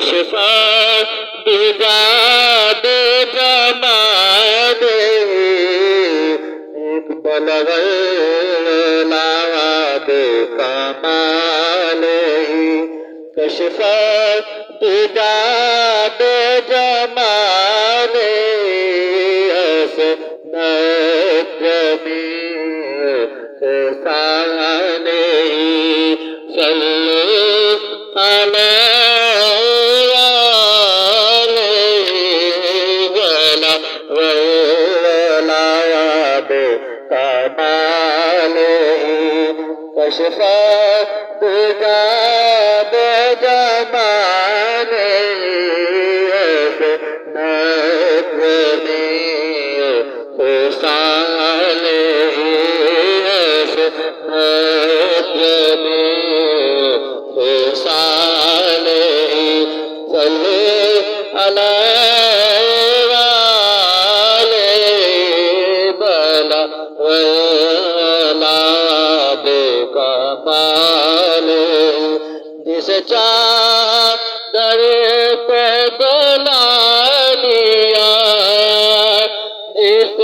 کشفا بجاد جمال ایک بلغ العاد کمال کشفا بجاد جمال اسنت جمیع خصال صلو کشفا بجاد جمال اسنت جمیع خصال اسنت جمیع خصال صلی علیہ وآلہ بلا کمال جس چادر پہ بلا لیا جس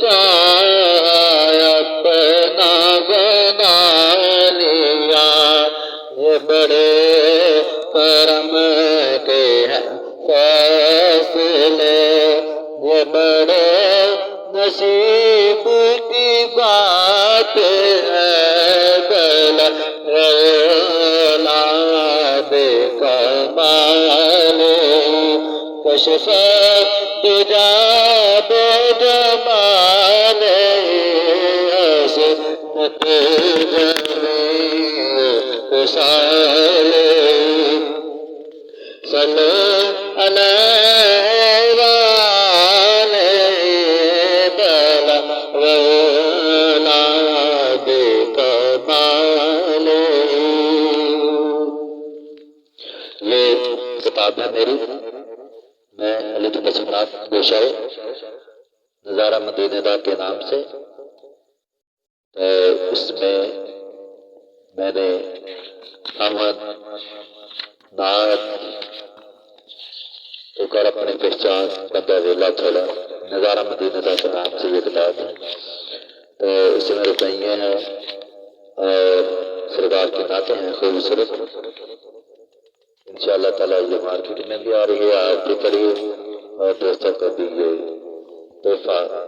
چادر اپنا بنا لیا یہ بڑے کرم کے ہیں فیصلے یہ بڑے نصیب کی بات ہے کمال کشفا بجاد جمال اسنت جمیع خصال صلو علیہ وآلہ بلغ کمال یہ کتاب ہے میری میں علی تبسمناک گوشائے نظارہ مدینہ دا کے نام سے اس میں میں نے احمد نعت تو کر اپنے پہچان بندہ ویلا چھوڑا نظارہ مدینہ دا کے نام سے یہ کتاب ہے تو اس میں رقیے ہیں اور سرکار کی نعتیں ہیں خوبصورت انشاءاللہ تعالیٰ یہ مارکیٹ میں بھی آ رہی ہے آپ بھی پڑھیے اور دوستوں کو بھی یہ تحفہ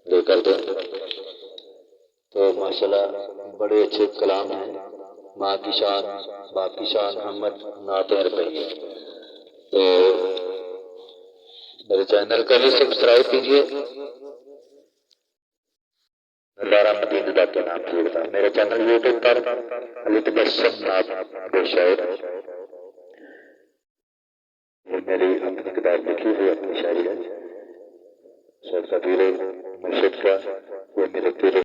لے کر دیں تو ماشاءاللہ بڑے اچھے کلام ہیں ماں کی شان محمد نعتیں رقیے تو میرے چینل کا بھی سبسکرائب کیجیے نظارہ مدینہ دا کے نام سے ہوتا ہے میرے چینل یوٹیوب پر علی تبسمناک گوشائے یہ میری اپنی کتاب لکھی ہوئی اپنی شاعری ہے شیخ فقیر مرشد کا یہ میرے